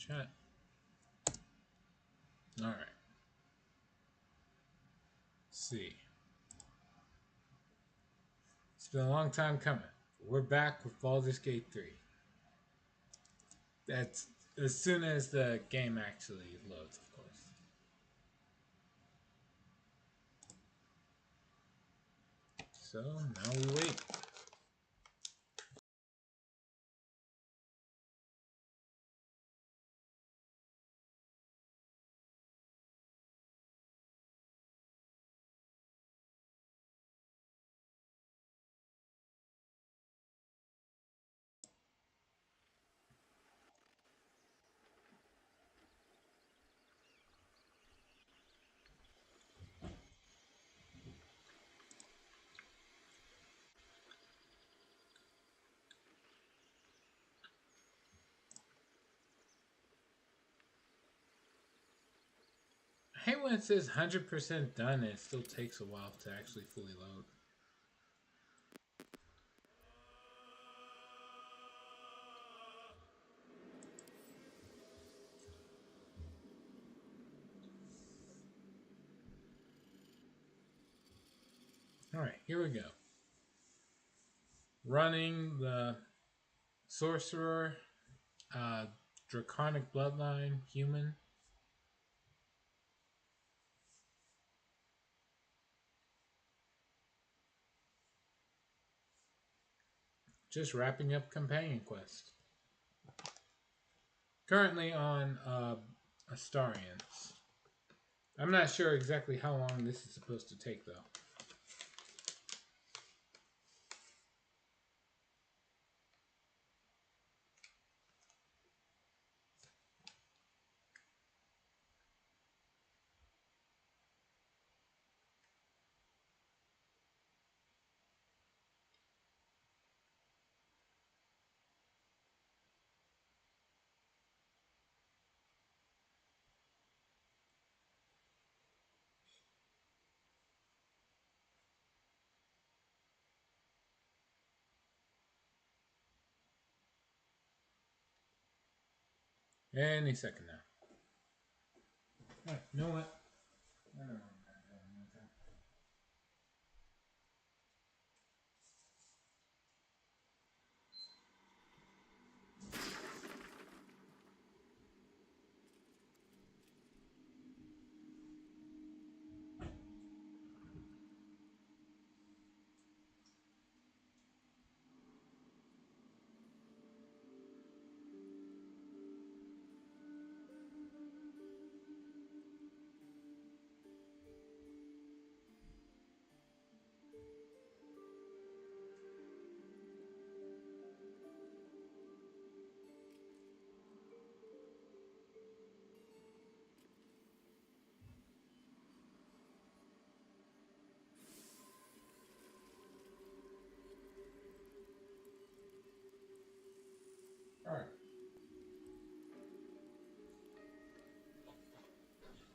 chat. Alright. Let's see. It's been a long time coming. We're back with Baldur's Gate 3. That's as soon as the game actually loads, of course. So, now we wait. I hate when it says 100% done and it still takes a while to actually fully load. Alright, here we go. Running the Sorcerer, Draconic Bloodline, Human. Just wrapping up Companion Quest. Currently on Astarians. I'm not sure exactly how long this is supposed to take, though. Any second now. Alright, you know what? I don't know. Alright.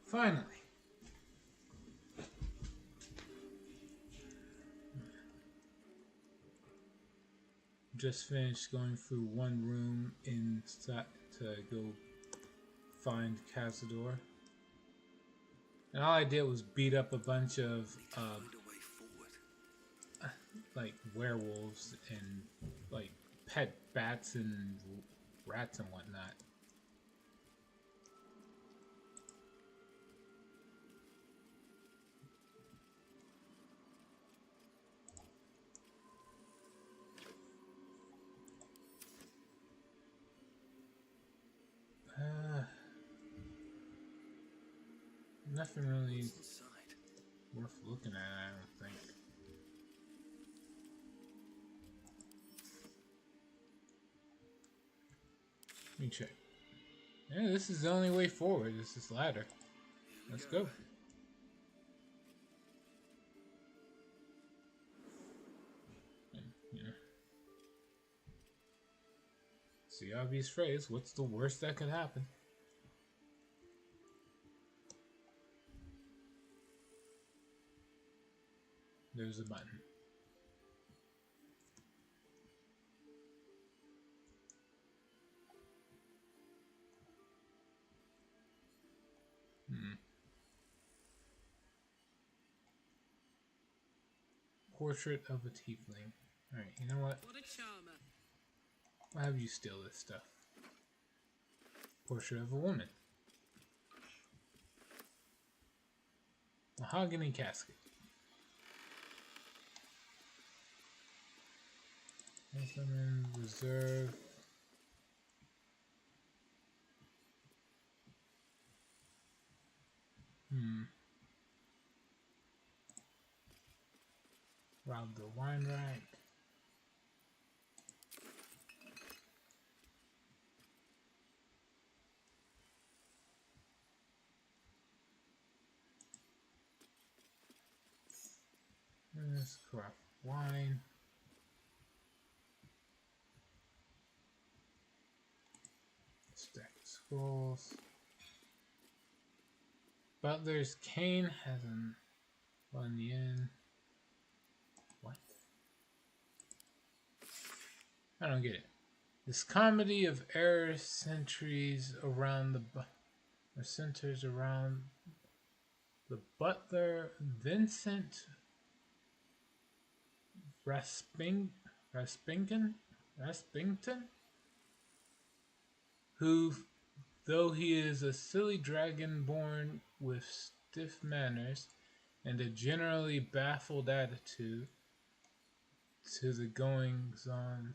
Finally. Just finished going through one room inside to go find Cazador. And all I did was beat up a bunch of like werewolves and like pet bats and rats and whatnot. Nothing really worth looking at, I don't think. Let me check. Yeah, this is the only way forward. This is ladder. Let's go. And, you know, it's the obvious phrase. What's the worst that could happen? There's a button. portrait of a tiefling. Alright, you know what? What a charmer. I'll have you steal this stuff. Portrait of a woman. Mahogany casket. Gentleman reserve. Rob the wine rack. Let's craft wine. Stack of scrolls. Butler's cane hasn't run in. What? I don't get it. This comedy of error centers around the butler Vincent Raspington, who, though he is a silly dragon born with stiff manners and a generally baffled attitude to the goings-on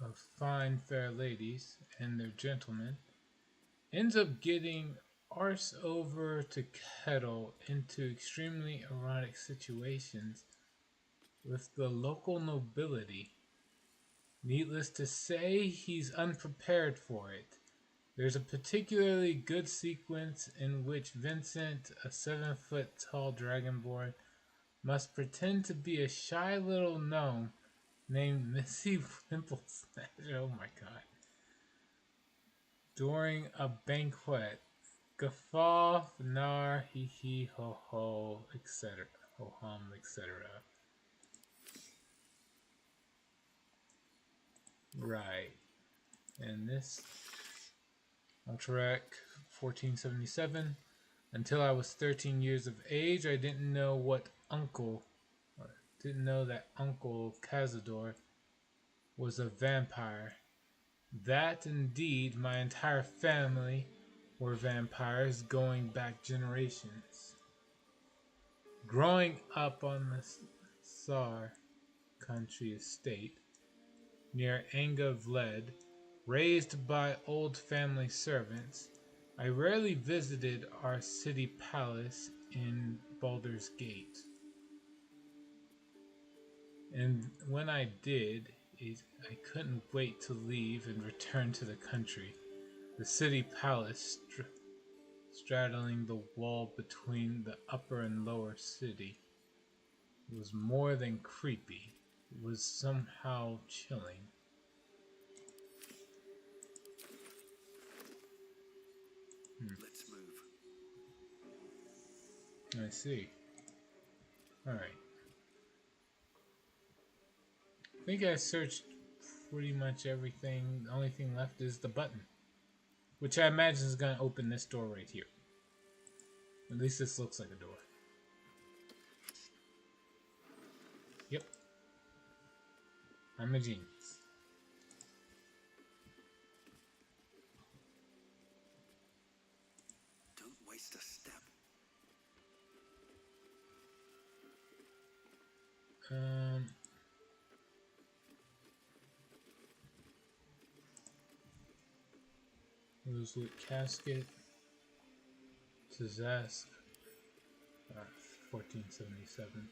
of fine fair ladies and their gentlemen, ends up getting arse over to kettle into extremely erotic situations with the local nobility. Needless to say, he's unprepared for it. There's a particularly good sequence in which Vincent, a 7-foot tall dragonborn, must pretend to be a shy little gnome named Missy Wimplesnatch. Oh my god. During a banquet, guffaw, nar, hee hee, ho ho, etc. Ho hum, etc. Right. And this Alterac 1477. Until I was 13 years of age, I didn't know that Uncle Cazador was a vampire. That indeed, my entire family were vampires going back generations. Growing up on the Sar country estate near Angavled, raised by old family servants, I rarely visited our city palace in Baldur's Gate. And when I did, I couldn't wait to leave and return to the country. The city palace straddling the wall between the upper and lower city was more than creepy. It was somehow chilling. Let's move. I see. Alright. I think I searched pretty much everything. The only thing left is the button, which I imagine is going to open this door right here. At least this looks like a door. Yep. I'm a genius. Don't waste a step. Rosewood casket. Zazask. 1477.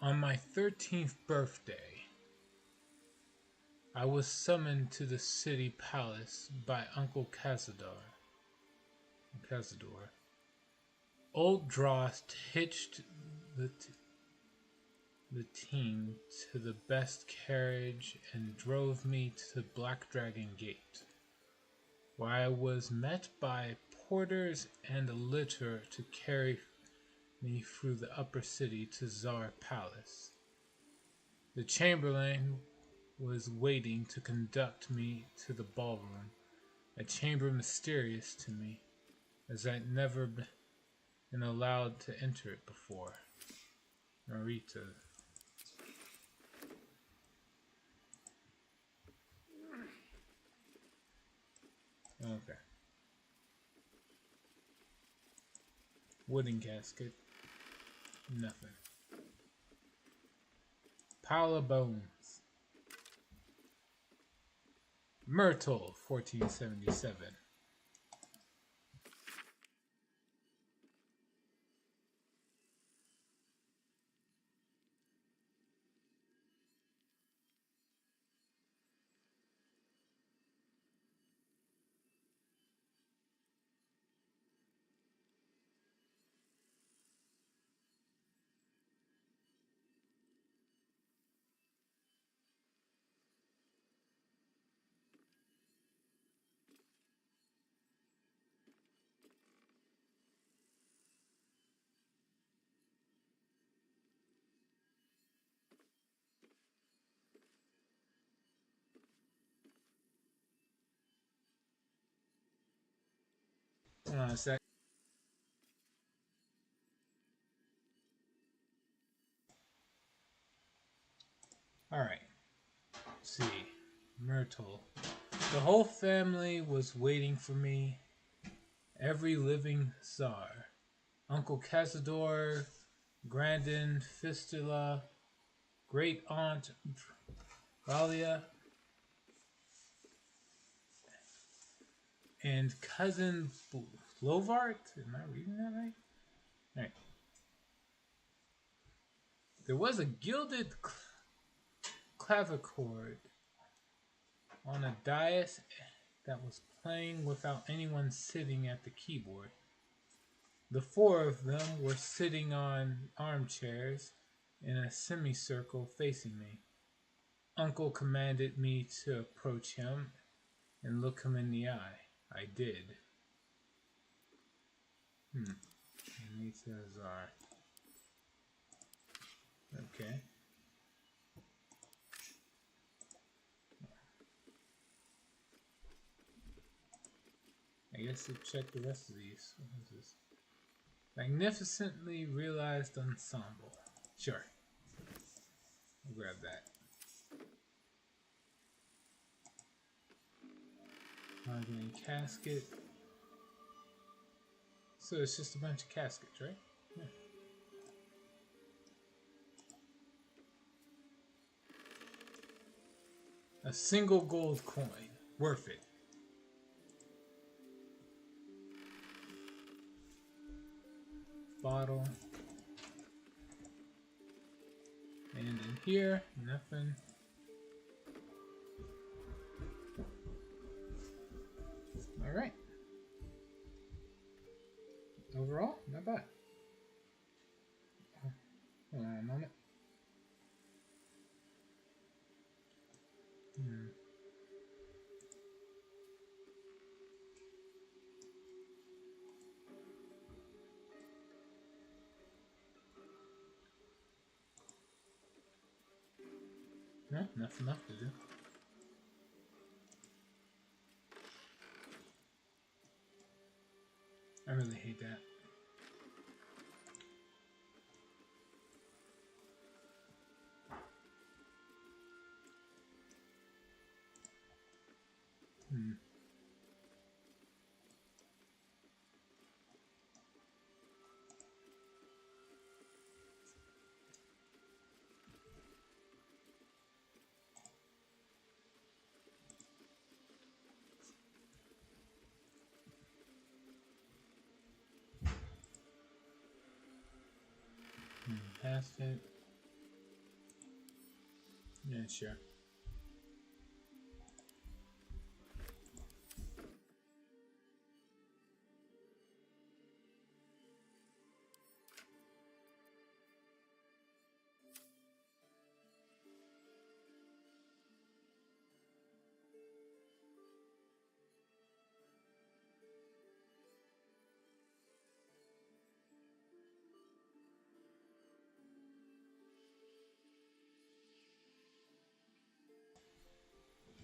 On my 13th birthday, I was summoned to the city palace by Uncle Cazador. Old Drost hitched the team to the best carriage and drove me to Black Dragon Gate, where I was met by porters and a litter to carry me through the upper city to Zar Palace. The Chamberlain was waiting to conduct me to the ballroom, a chamber mysterious to me, as I'd never and allowed to enter it before. Marita. Okay. Wooden casket. Nothing. Pile of bones. Myrtle, 1477. Hold on a sec. Alright. See. Myrtle. The whole family was waiting for me. Every living czar. Uncle Cazador, Grandin, Fistula, Great Aunt Valia, and Cousin Lovart. Am I reading that right? Alright. There was a gilded clavichord on a dais that was playing without anyone sitting at the keyboard. The four of them were sitting on armchairs in a semicircle facing me. Uncle commanded me to approach him and look him in the eye. I did. Are okay. I guess to check the rest of these. What is this? Magnificently realized ensemble. Sure. I'll grab that. Mahogany casket. So it's just a bunch of caskets, right? Yeah. A single gold coin. Worth it. Bottle. And in here, nothing. Alright. Overall, not bad. Hold on a moment. No, nothing left to do. I really hate that. Past it. Yeah, sure.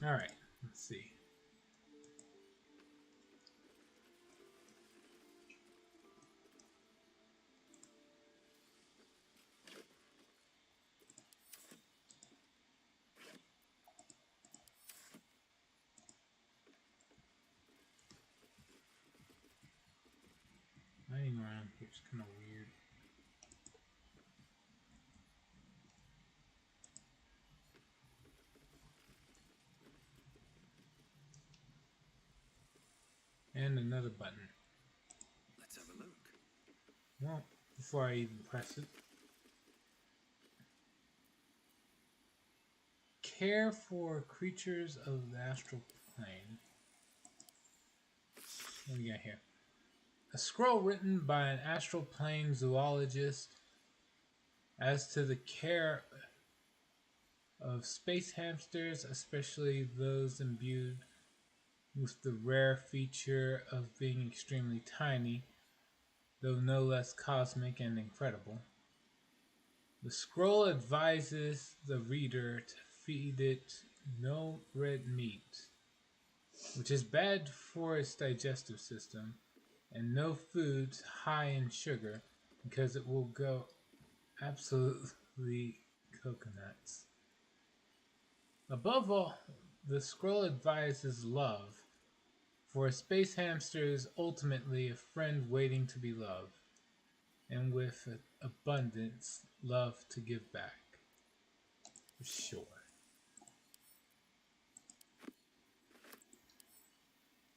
Alright, let's see. And another button. Let's have a look. Well, before I even press it. Care for creatures of the astral plane. What do we got here? A scroll written by an astral plane zoologist as to the care of space hamsters, especially those imbued with the rare feature of being extremely tiny, though no less cosmic and incredible. The scroll advises the reader to feed it no red meat, which is bad for its digestive system, and no foods high in sugar, because it will go absolutely coconuts. Above all, the scroll advises love, for a space hamster is ultimately a friend waiting to be loved, and with abundance, love to give back. For sure.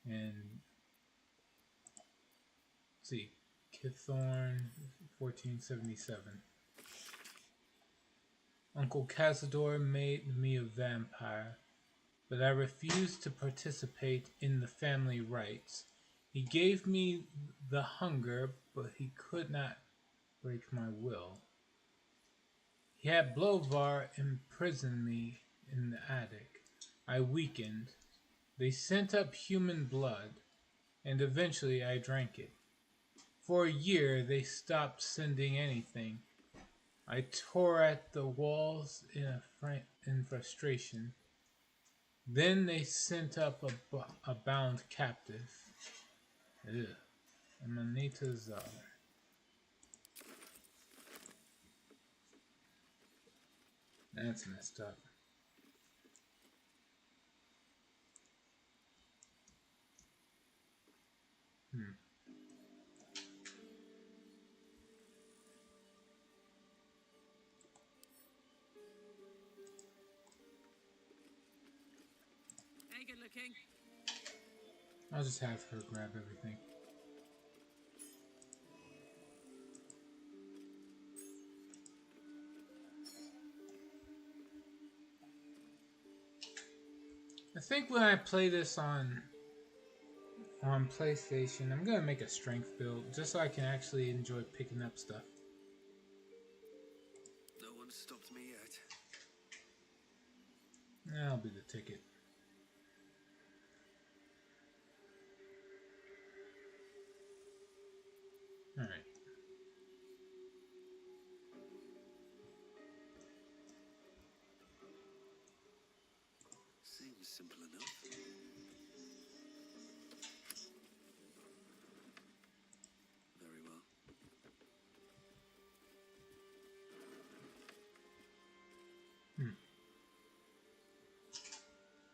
And let's see, Kithorn, 1477. Uncle Cazador made me a vampire, but I refused to participate in the family rites. He gave me the hunger, but he could not break my will. He had Blovar imprison me in the attic. I weakened. They sent up human blood, and eventually I drank it. For a year they stopped sending anything. I tore at the walls in frustration. Then they sent up a bound captive. Ugh. Amanita Zar. That's messed up. Hey, good looking. I'll just have her grab everything. I think when I play this on PlayStation, I'm gonna make a strength build just so I can actually enjoy picking up stuff. No one stopped me yet. That'll be the ticket. Alright. Seems simple enough. Very well.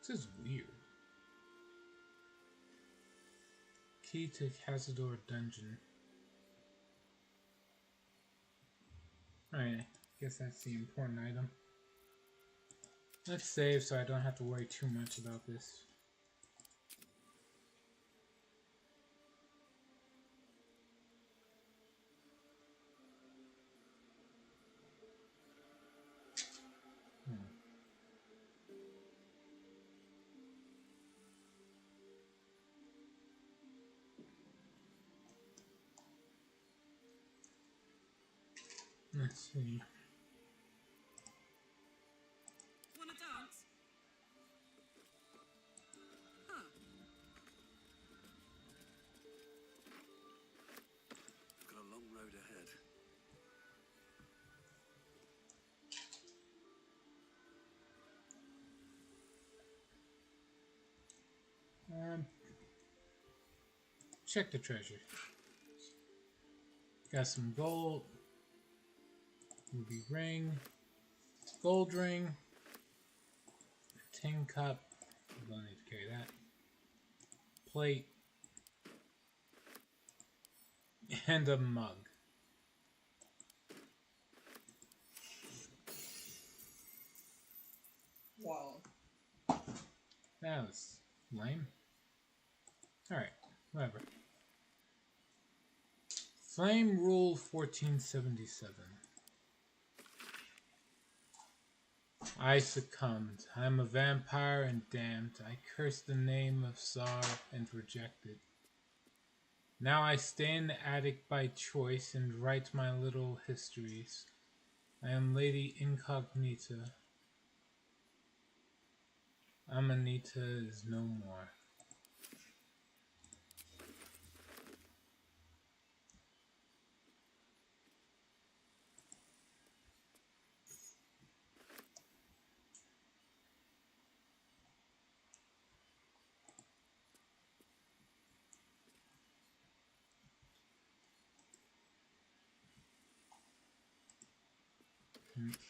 This is weird. Key to Cazador Dungeon. Alright, I guess that's the important item. Let's save so I don't have to worry too much about this. Let's see. Wanna dance? Huh. I've got a long road ahead. Check the treasure. Got some gold. Ruby ring. Gold ring. A tin cup. Don't need to carry that. Plate. And a mug. Wow. That was lame. Alright, Whatever. Flame Rule 1477. I succumbed. I am a vampire and damned. I curse the name of Tsar and reject it. Now I stay in the attic by choice and write my little histories. I am Lady Incognita. Amanita is no more.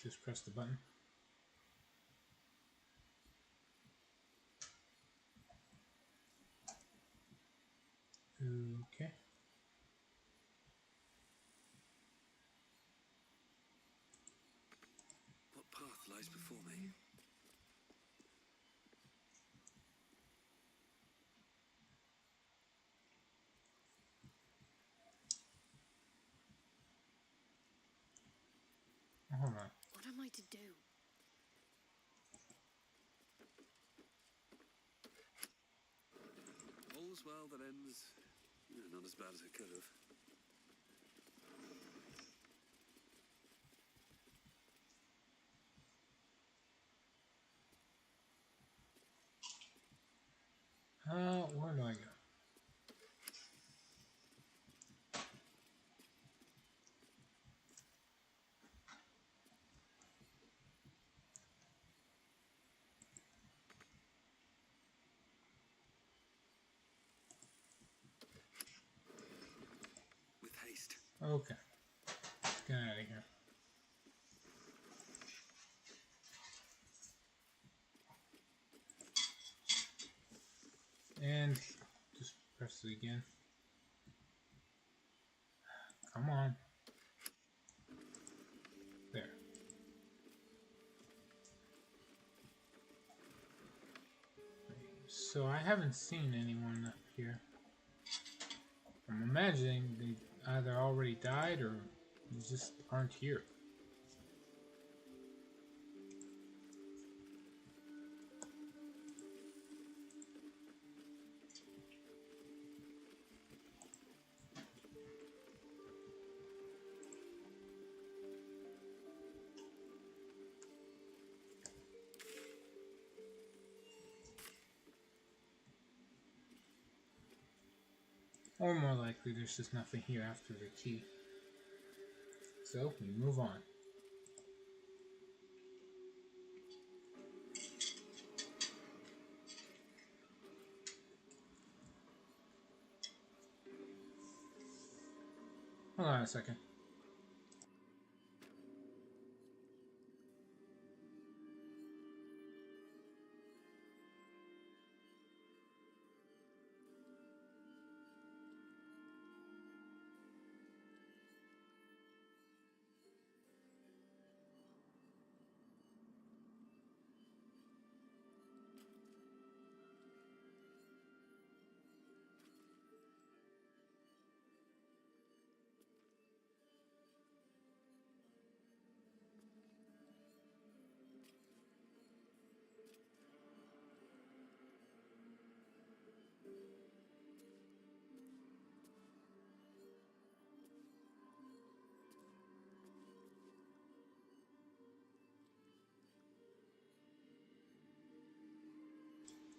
Just press the button. Okay. What path lies before me? Hold on. What am I to do? All's well that ends, not as bad as it could have. Where do I go? With haste. Okay. Get out of here. And just press it again. Come on. There. So I haven't seen anyone up here. I'm imagining they either already died or they just aren't here. Or more likely, there's just nothing here after the key. So, we move on. Hold on a second.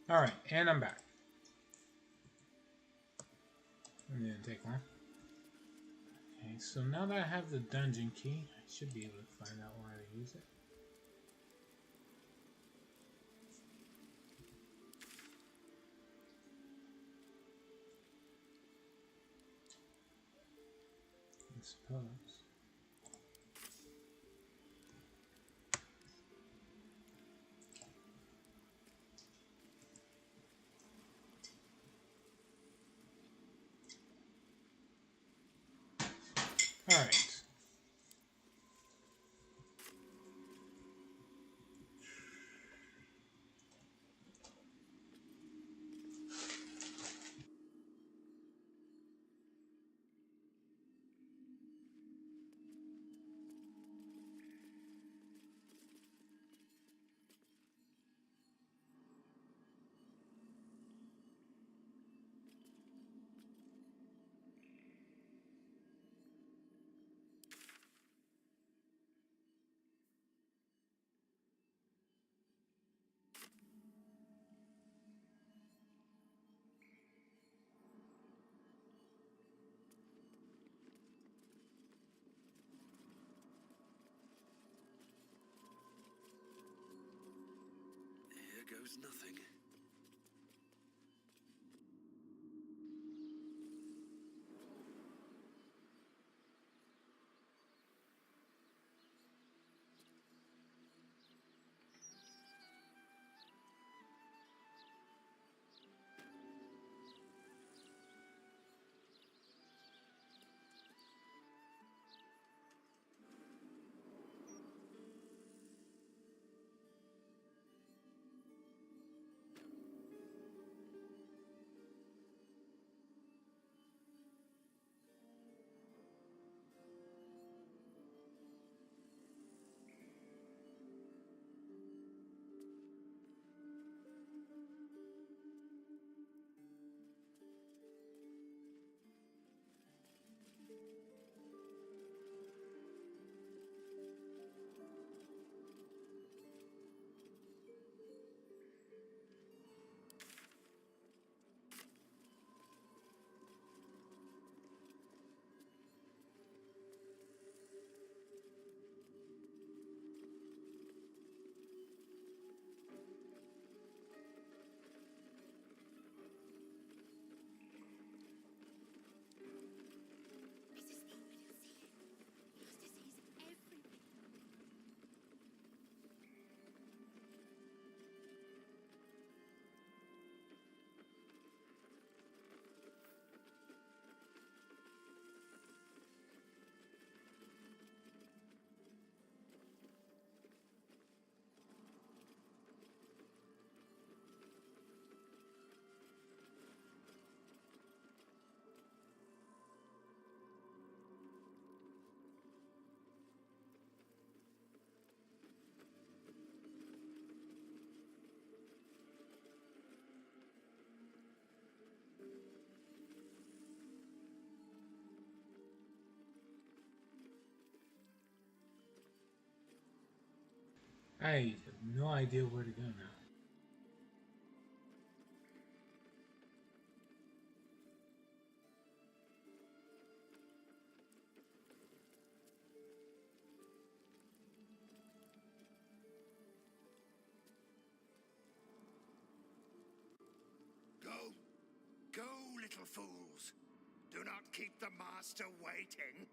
Alright, and I'm back. It didn't take long. Okay, so now that I have the dungeon key, I should be able to find out where to use it. I suppose. Alright. There goes nothing. I have no idea where to go now. Go. Go, little fools. Do not keep the master waiting.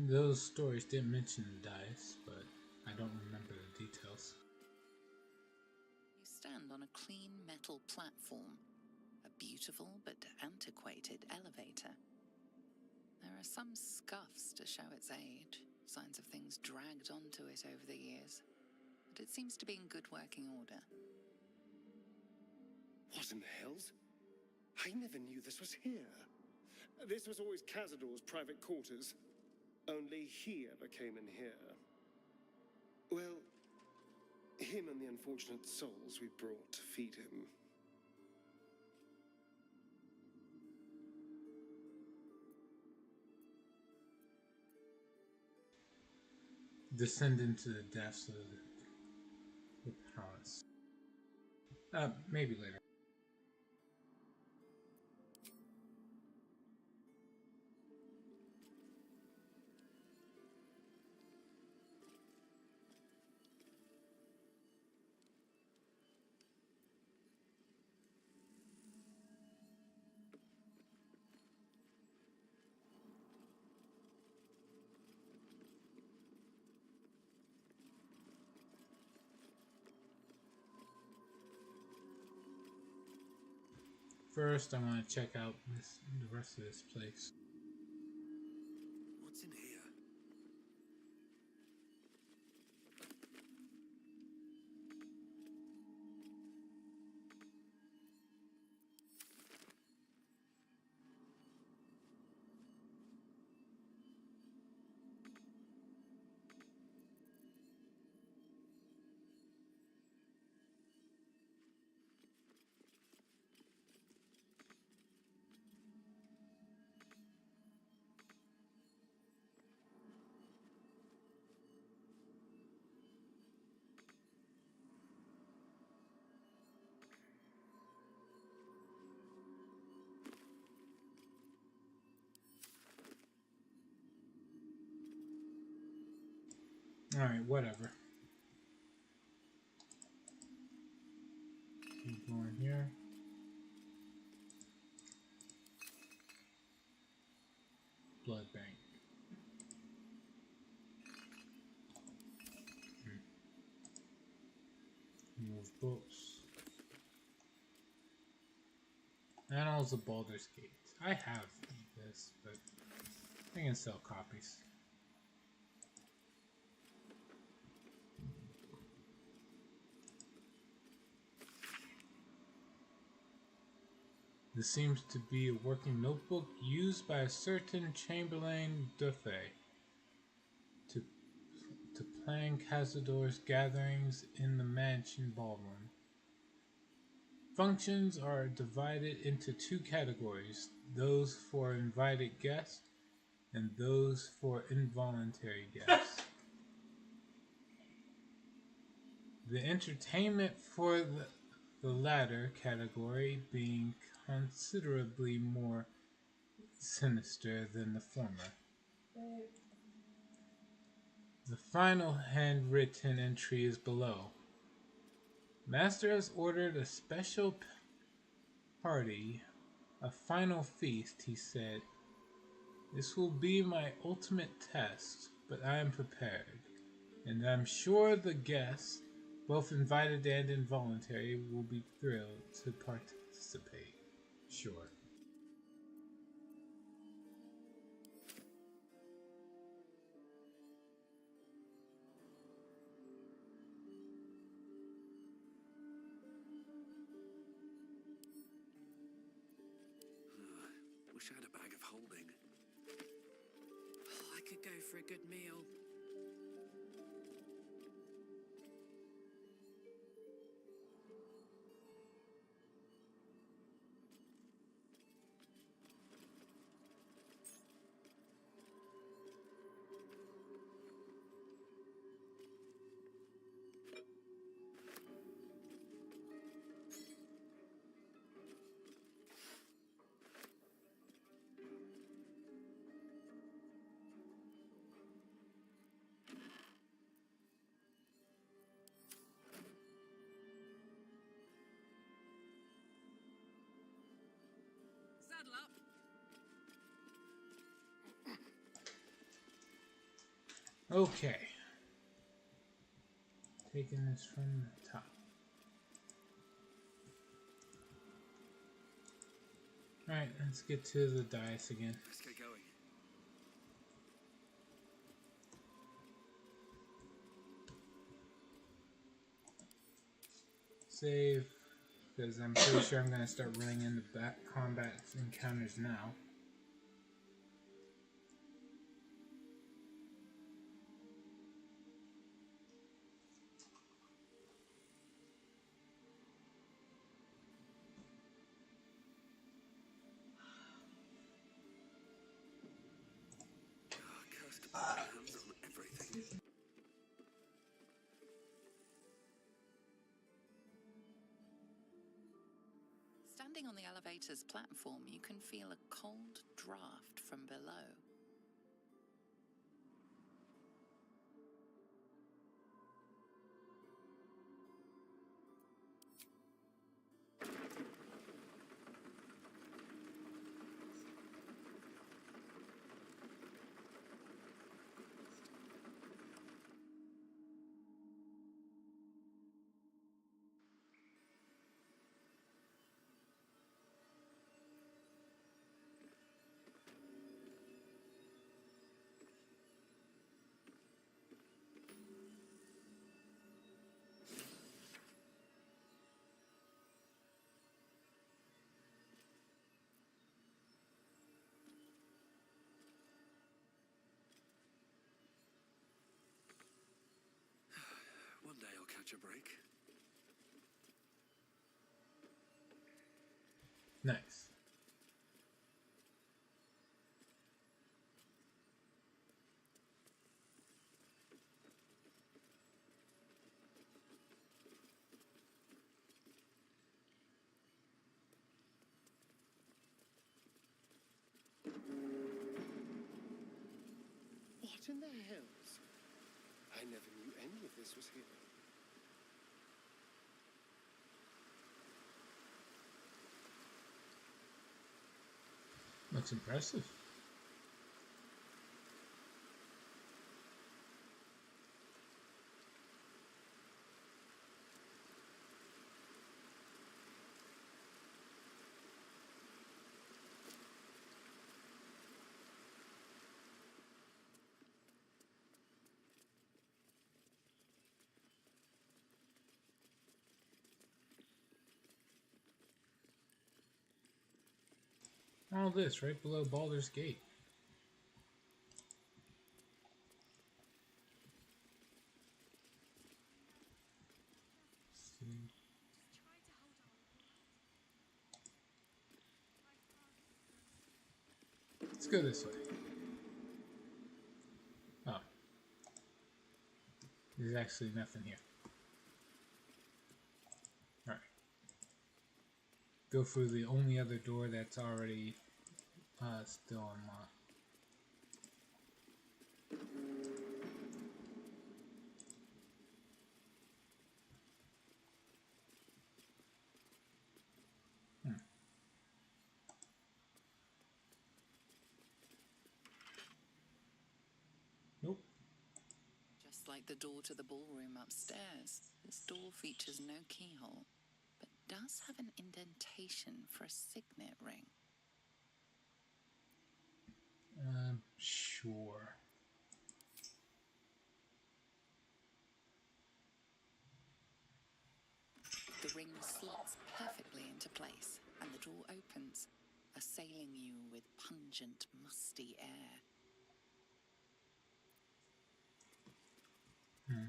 those stories didn't mention the dice, but I don't remember the details. You stand on a clean metal platform, a beautiful but antiquated elevator. There are some scuffs to show its age, signs of things dragged onto it over the years, but it seems to be in good working order. What in the hells? I never knew this was here. This was always Cazador's private quarters. Only he ever came in here. Well, him and the unfortunate souls we brought to feed him. Descend into the depths of the palace. Maybe later. First, I want to check out the rest of this place. What's in here? Alright, whatever. Keep going here. Blood bank. Move books. Annals of Baldur's Gate. I have this, but I can sell copies. This seems to be a working notebook used by a certain Chamberlain Duffy to plan Cazador's gatherings in the mansion ballroom. Functions are divided into two categories, those for invited guests and those for involuntary guests. The entertainment for the latter category being considerably more sinister than the former. The final handwritten entry is below. Master has ordered a special party, a final feast, he said. This will be my ultimate test, but I am prepared, and I'm sure the guests, both invited and involuntary, will be thrilled to participate. Sure. Wish I had a bag of holding. I could go for a good meal. Saddle up. Okay. Taking this from the top. Alright, let's get to the dice again. Let's get going. Save, because I'm pretty sure I'm going to start running into combat encounters now. Oh, cursed to put my hands on everything. Standing on the elevator's platform, you can feel a cold draft from below. One day I'll catch a break. Nice. What in the hells? I never knew any of this was here. Looks impressive. All this right below Baldur's Gate. Let's go this way. Oh. There's actually nothing here. Alright. Go through the only other door that's already still unlocked. Nope. Just like the door to the ballroom upstairs, this door features no keyhole, but does have an indentation for a signet ring. Sure. The ring slots perfectly into place, and the door opens, assailing you with pungent, musty air. Okay.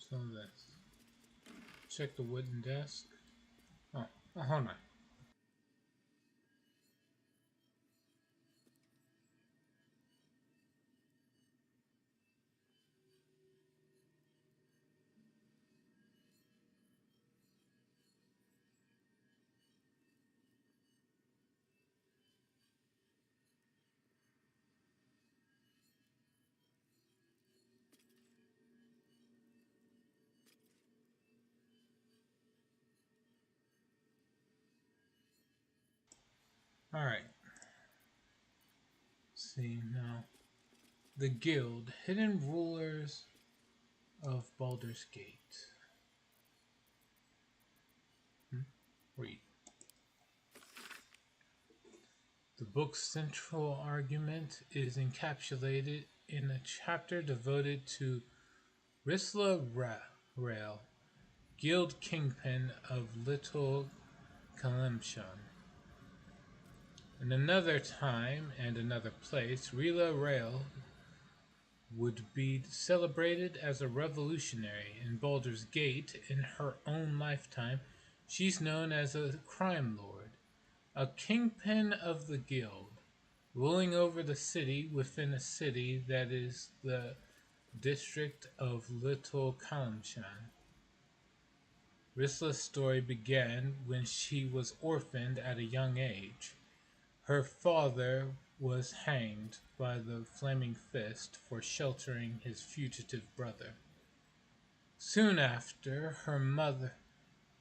So this. Check the wooden desk. Oh, hold on. Alright. See now. The Guild, hidden rulers of Baldur's Gate. Read. The book's central argument is encapsulated in a chapter devoted to Rael, Guild Kingpin of Little Kalimshan. In another time and another place, Rila Rael would be celebrated as a revolutionary. In Baldur's Gate, in her own lifetime, she's known as a crime lord, a kingpin of the guild, ruling over the city within a city that is the district of Little Kalimshan. Risla's story began when she was orphaned at a young age. Her father was hanged by the Flaming Fist for sheltering his fugitive brother. Soon after, her mother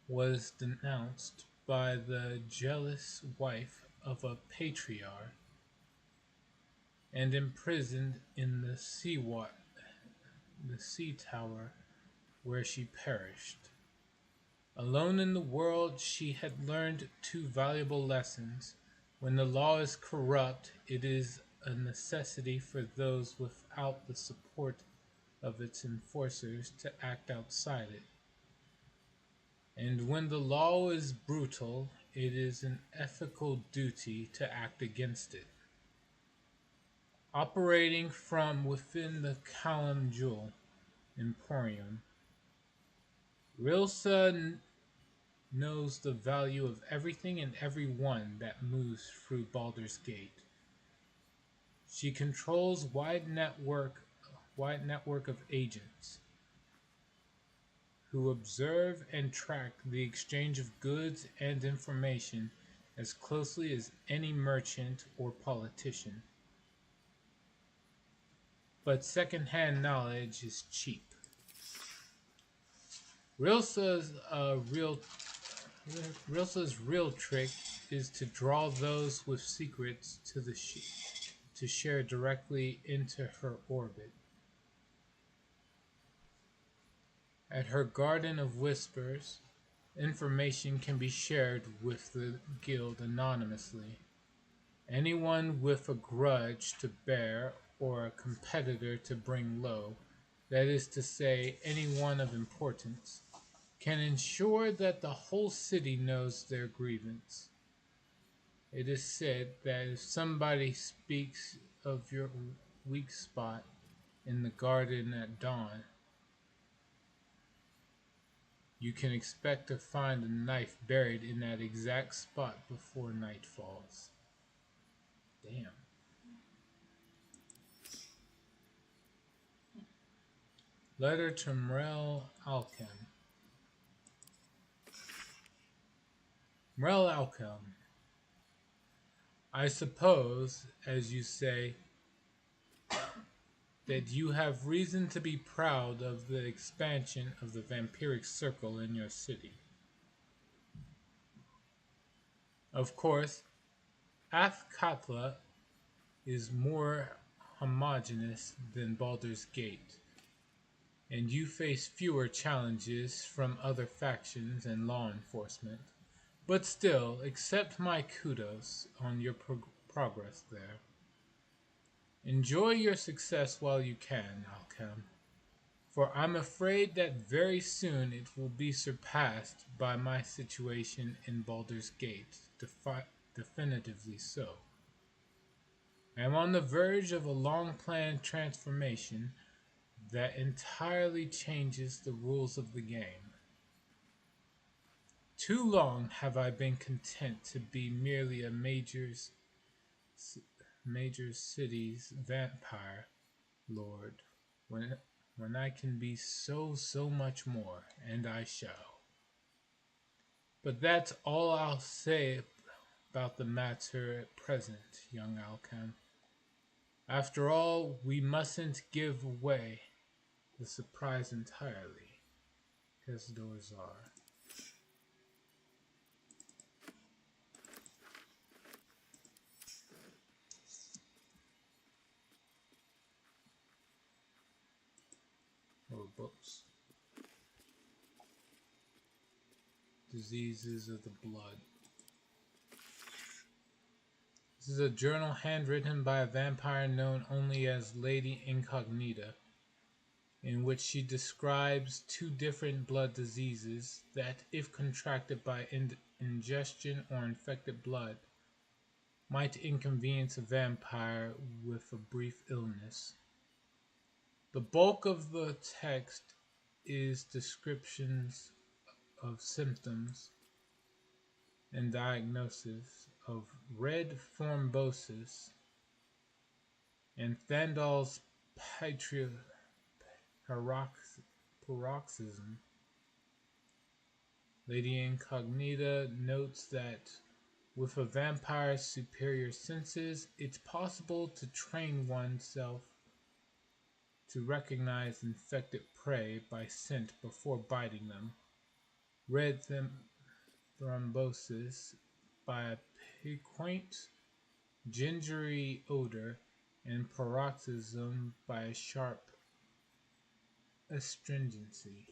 was denounced by the jealous wife of a patriarch and imprisoned in the sea tower where she perished. Alone in the world, she had learned two valuable lessons. When the law is corrupt, it is a necessity for those without the support of its enforcers to act outside it. And when the law is brutal, it is an ethical duty to act against it. Operating from within the Kalim Jewel Emporium, Rilsa knows the value of everything and everyone that moves through Baldur's Gate. She controls wide network of agents who observe and track the exchange of goods and information as closely as any merchant or politician. But second-hand knowledge is cheap. Rilsa's real trick is to draw those with secrets to share directly into her orbit. At her Garden of Whispers, information can be shared with the guild anonymously. Anyone with a grudge to bear or a competitor to bring low, that is to say, anyone of importance, can ensure that the whole city knows their grievance. It is said that if somebody speaks of your weak spot in the garden at dawn, you can expect to find a knife buried in that exact spot before night falls. Damn. Letter to Mrel Alchem. Mrel Alchem. I suppose, as you say, that you have reason to be proud of the expansion of the vampiric circle in your city. Of course, Athkatla is more homogeneous than Baldur's Gate, and you face fewer challenges from other factions and law enforcement. But still, accept my kudos on your progress there. Enjoy your success while you can, Alchem, for I'm afraid that very soon it will be surpassed by my situation in Baldur's Gate, definitively so. I am on the verge of a long-planned transformation that entirely changes the rules of the game. Too long have I been content to be merely a major city's vampire lord when I can be so much more, and I shall. But that's all I'll say about the matter at present, young Alchem. After all, we mustn't give away the surprise entirely. diseases of the blood. This is a journal handwritten by a vampire known only as Lady Incognita, in which she describes 2 different blood diseases that, if contracted by ingestion or infected blood, might inconvenience a vampire with a brief illness. The bulk of the text is descriptions of symptoms and diagnosis of red thrombosis and Thandal's paroxysm. Lady Incognita notes that with a vampire's superior senses, it's possible to train oneself to recognize infected prey by scent before biting them. Red thrombosis by a piquant, gingery odor, and paroxysm by a sharp astringency.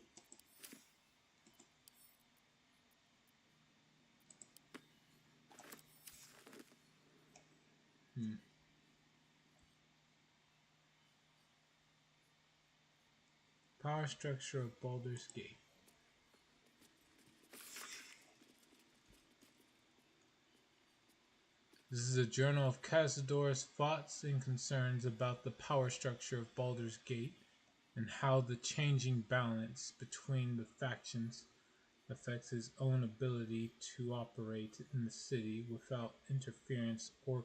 Power structure of Baldur's Gate. This is a journal of Cazador's thoughts and concerns about the power structure of Baldur's Gate and how the changing balance between the factions affects his own ability to operate in the city without interference or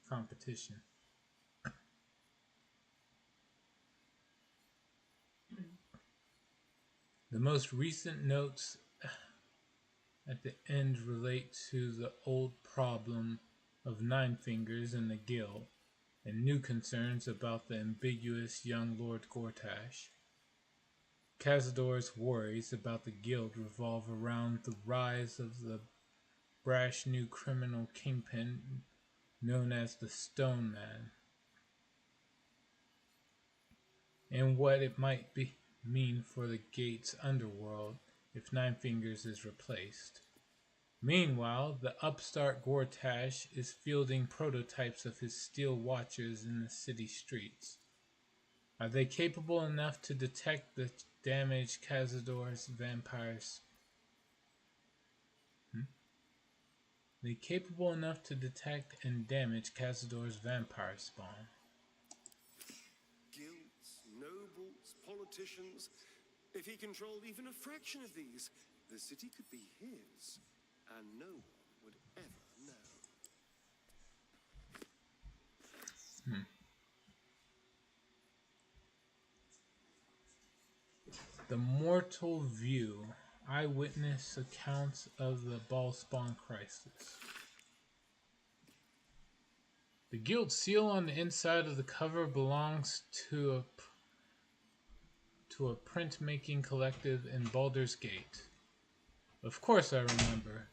competition. The most recent notes at the end relate to the old problem of Nine Fingers and the Guild, and new concerns about the ambiguous young Lord Gortash. Cazador's worries about the Guild revolve around the rise of the brash new criminal kingpin known as the Stone Man, and what it might mean for the Gate's underworld if Nine Fingers is replaced. Meanwhile, the upstart Gortash is fielding prototypes of his steel watchers in the city streets. Are they capable enough to detect the damage Cazador's vampires? They capable enough to detect and damage Cazador's vampire spawn. Guilds, nobles, politicians. If he controlled even a fraction of these, the city could be his, and no one would ever know. The Mortal View. Eyewitness accounts of the Ballspawn crisis. The guild seal on the inside of the cover belongs to a printmaking collective in Baldur's Gate. Of course I remember.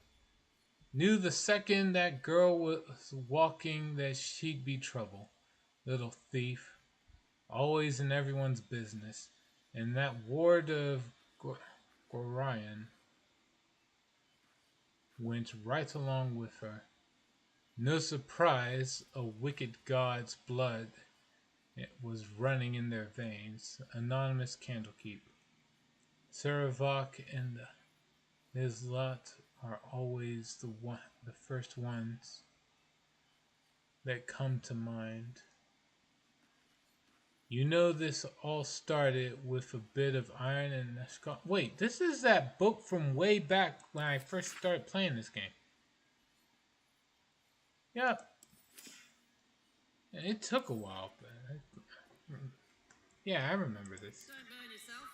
Knew the second that girl was walking that she'd be trouble. Little thief. Always in everyone's business. And that ward of Gorion went right along with her. No surprise a wicked god's blood was running in their veins. Anonymous Candlekeep. Saravok and his lot are always the first ones that come to mind. You know, this all started with a bit of iron and a skull. Wait, this is that book from way back when I first started playing this game. Yep. It took a while, but yeah, I remember this. Don't burn yourself.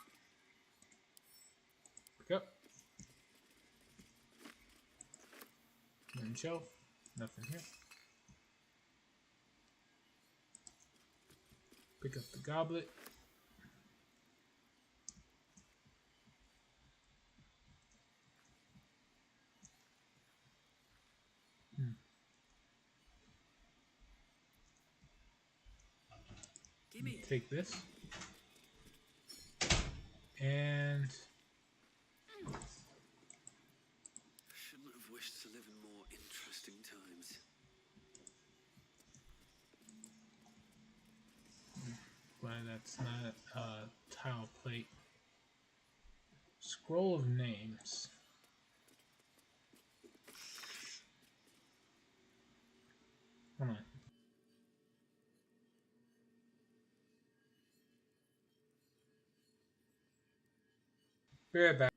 Pick up. One shelf. Nothing here. Pick up the goblet. Gimme. Take this. And that's not a tile plate. Scroll of names. Hold on. Be right back.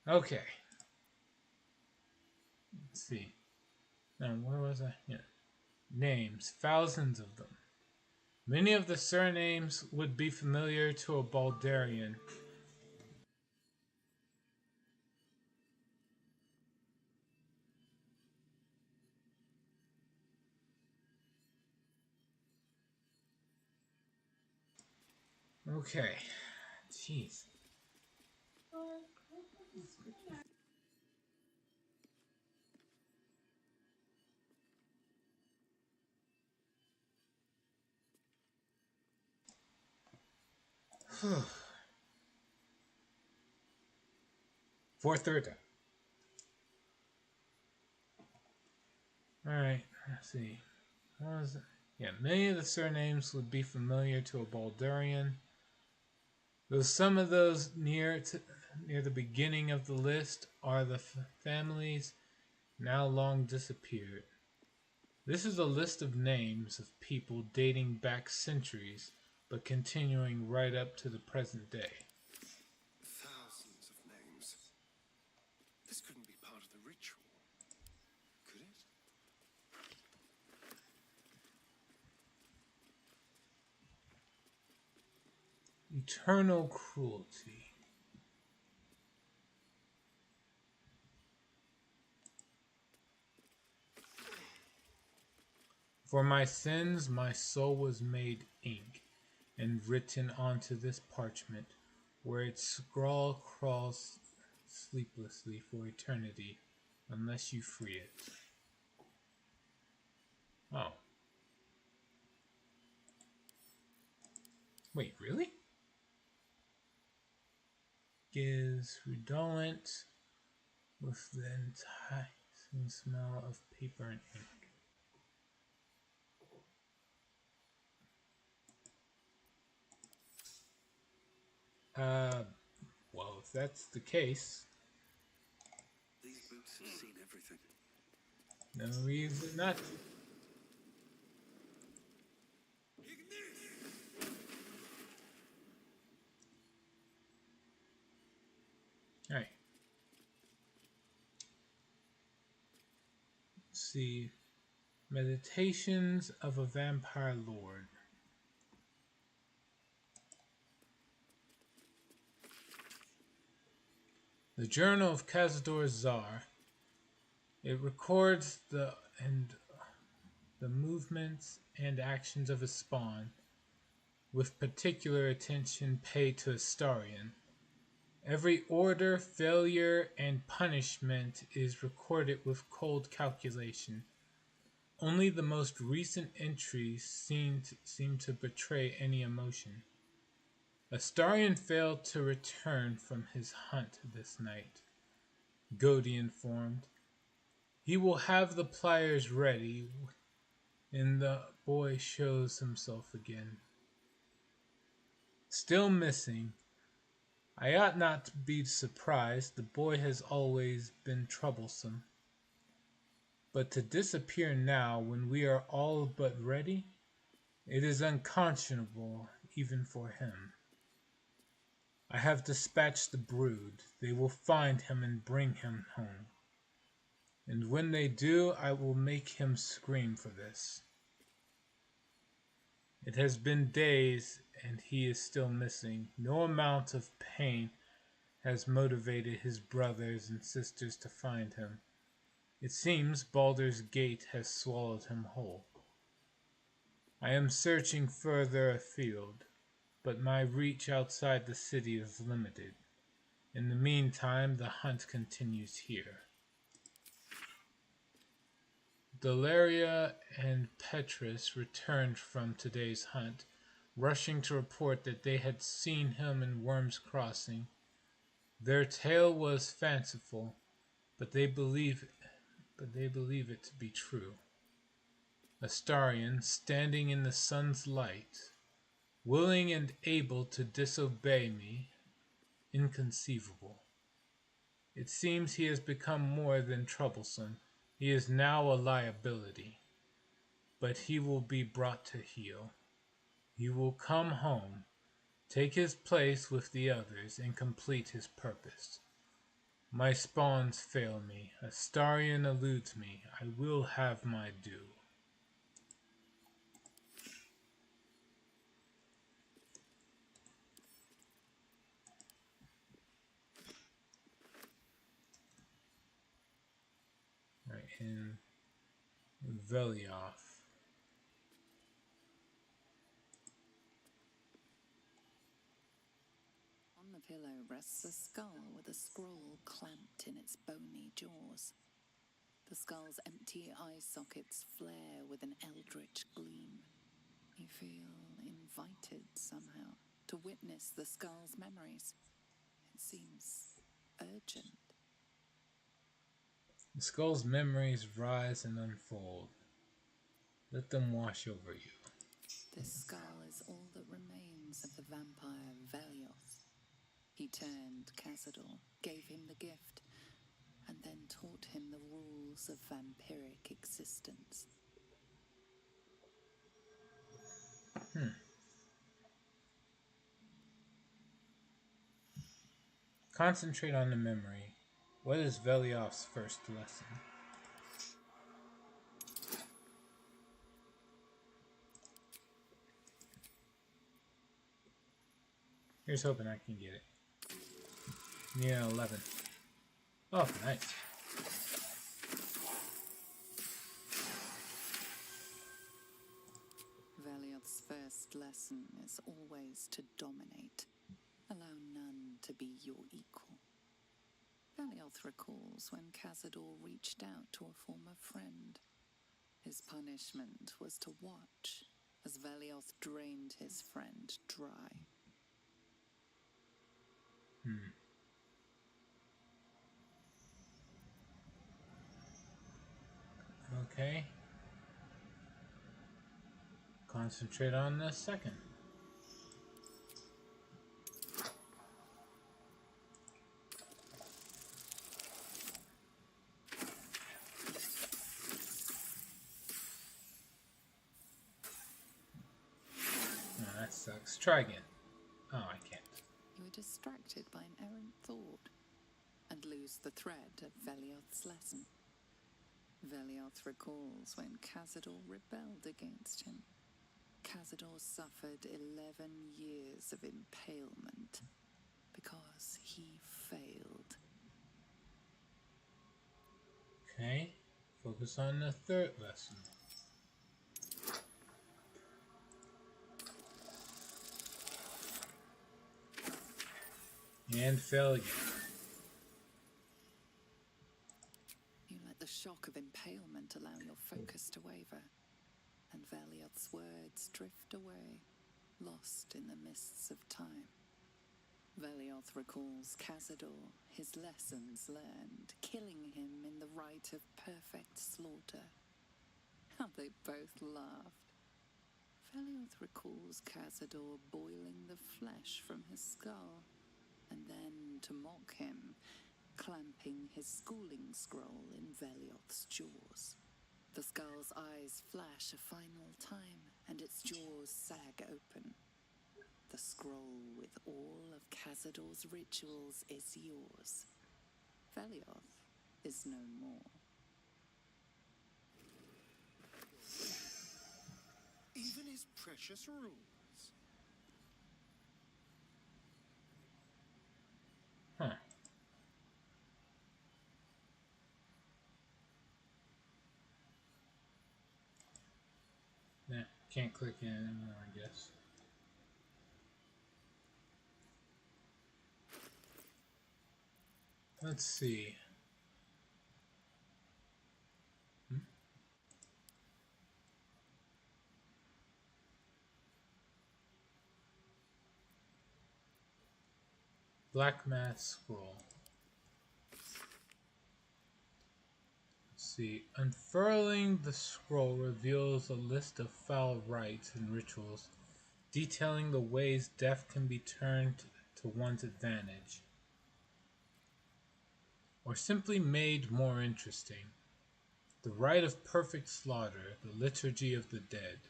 Okay. Let's see. Now, where was I? Yeah. Names. Thousands of them. Many of the surnames would be familiar to a Baldarian. Okay. Jeez. 4:30. Alright, let's see. What was it? Yeah, many of the surnames would be familiar to a Baldarian. Though some of those near the beginning of the list are the families now long disappeared. This is a list of names of people dating back centuries, but continuing right up to the present day. Thousands of names. This couldn't be part of the ritual, could it? Eternal cruelty. For my sins, my soul was made ink, and written onto this parchment, where its scrawl crawls sleeplessly for eternity, unless you free it. Oh. Wait, really? Gives redolent with the enticing smell of paper and ink. Well, if that's the case, These boots have seen everything. no reason not to. Alright. Let's see. Meditations of a Vampire Lord. The Journal of Cazador Czar. It records the movements and actions of his spawn, with particular attention paid to Astarion. Every order, failure, and punishment is recorded with cold calculation. Only the most recent entries seem to betray any emotion. Astarion failed to return from his hunt this night, Godi informed. He will have the pliers ready when the boy shows himself again. Still missing. I ought not to be surprised. The boy has always been troublesome. But to disappear now when we are all but ready, it is unconscionable even for him. I have dispatched the brood. They will find him and bring him home. And when they do, I will make him scream for this. It has been days, and he is still missing. No amount of pain has motivated his brothers and sisters to find him. It seems Baldur's Gate has swallowed him whole. I am searching further afield, but my reach outside the city is limited. In the meantime, the hunt continues here. Delaria and Petrus returned from today's hunt, rushing to report that they had seen him in Worm's Crossing. Their tale was fanciful, but they believe it to be true. Astarion, standing in the sun's light, willing and able to disobey me, inconceivable. It seems he has become more than troublesome. He is now a liability, but he will be brought to heel. He will come home, take his place with the others, and complete his purpose. My spawns fail me. Astarion eludes me. I will have my due. Right, and Velioth. On the pillow rests a skull with a scroll clamped in its bony jaws. The skull's empty eye sockets flare with an eldritch gleam. You feel invited somehow to witness the skull's memories. It seems urgent. The skull's memories rise and unfold. Let them wash over you. This skull is all that remains of the vampire Velioth. He turned Cazador, gave him the gift, and then taught him the rules of vampiric existence. Concentrate on the memory. What is Velioth's first lesson? Here's hoping I can get it. Yeah, 11. Oh, nice. Velioth's first lesson is always to dominate. Allow none to be your equal. Velioth recalls when Cazador reached out to a former friend. His punishment was to watch as Velioth drained his friend dry. Okay. Concentrate on the second. Oh, that sucks. Try again. Oh, I can't. You are distracted by an errant thought and lose the thread of Velioth's lesson. Velioth recalls when Cazador rebelled against him. Cazador suffered 11 years of impalement because he failed. Okay. Focus on the third lesson. And fail again. You let the shock of impalement allow your focus to waver, and Velioth's words drift away, lost in the mists of time. Velioth recalls Cazador, his lessons learned, killing him in the rite of perfect slaughter. How they both laughed. Velioth recalls Cazador boiling the flesh from his skull, and then, to mock him, clamping his schooling scroll in Velioth's jaws. The skull's eyes flash a final time, and its jaws sag open. The scroll with all of Cazador's rituals is yours. Velioth is no more. precious rules. Huh. Nah, can't click in anymore, I guess. Let's see. Black Mass Scroll. Let's see. Unfurling the scroll reveals a list of foul rites and rituals detailing the ways death can be turned to one's advantage, or simply made more interesting. The rite of perfect slaughter, the liturgy of the dead,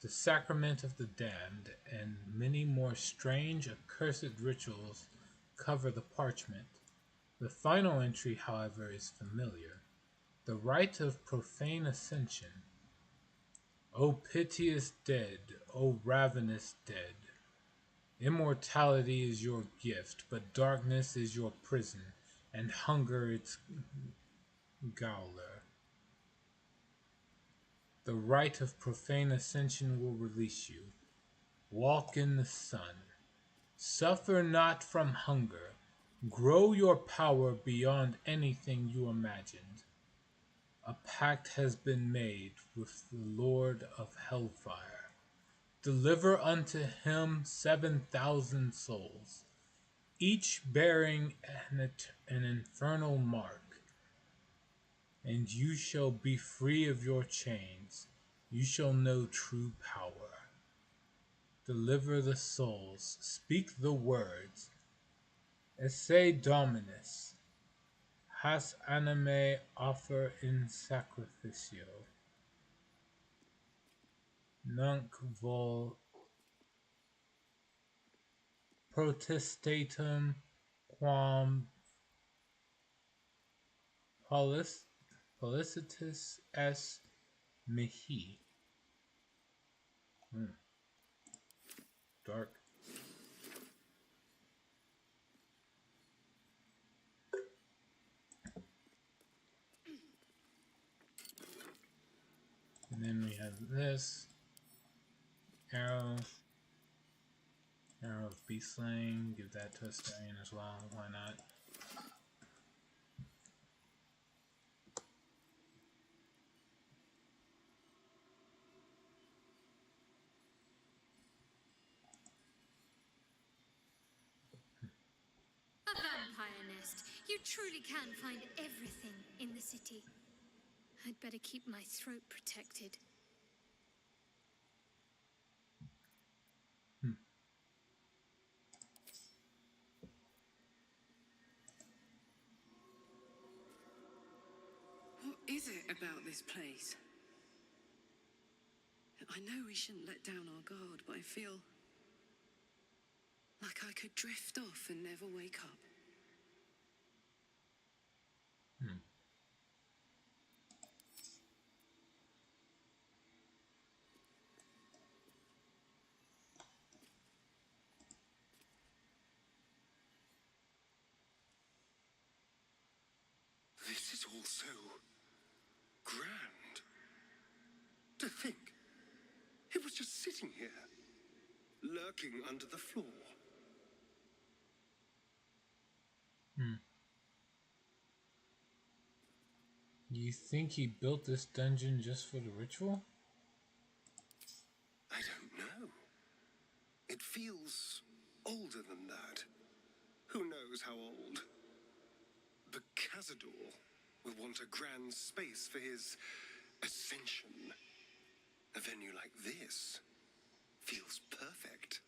the sacrament of the damned, and many more strange, accursed rituals cover the parchment. The final entry, however, is familiar. The rite of profane ascension. O piteous dead, O ravenous dead, immortality is your gift, but darkness is your prison, and hunger its gaoler. The rite of profane ascension will release you. Walk in the sun. Suffer not from hunger. Grow your power beyond anything you imagined. A pact has been made with the Lord of Hellfire. Deliver unto him 7,000 souls, each bearing an infernal mark, and you shall be free of your chains. You shall know true power. Deliver the souls, speak the words. Esse Dominus, has anime offer in sacrificio. Nunc vol protestatum quam policitus es mihi. Dark. And then we have this. Arrow. Arrow of Beast Slaying. Give that to Astarion as well. Why not? A vampire nest. You truly can find everything in the city. I'd better keep my throat protected. What is it about this place? I know we shouldn't let down our guard, but I feel like I could drift off and never wake up. This is all so grand. To think, it was just sitting here, lurking under the floor. You think he built this dungeon just for the ritual? I don't know. It feels older than that. Who knows how old? But Cazador will want a grand space for his ascension. A venue like this feels perfect.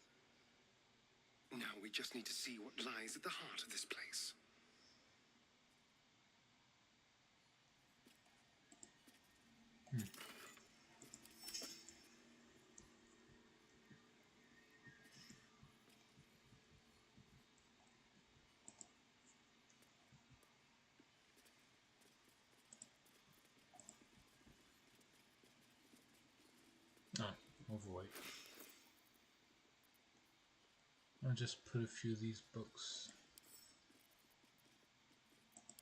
Now we just need to see what lies at the heart of this place. Oh, overweight. I'll just put a few of these books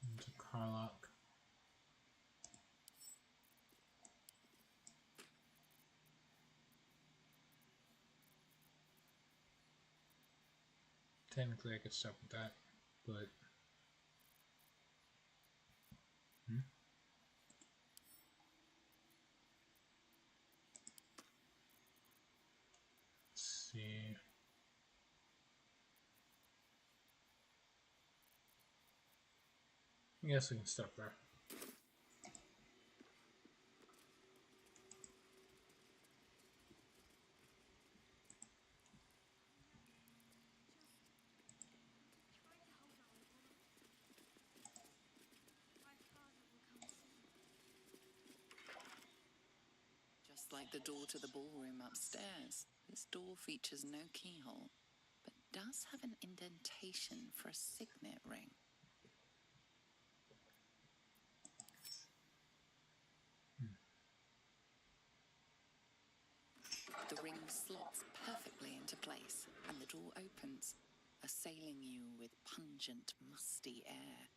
into Carlock. Technically I could start with that, but let's see. I guess we can start there. Just like the door to the ballroom upstairs, this door features no keyhole, but does have an indentation for a signet ring. The ring slots perfectly into place, and the door opens, assailing you with pungent, musty air.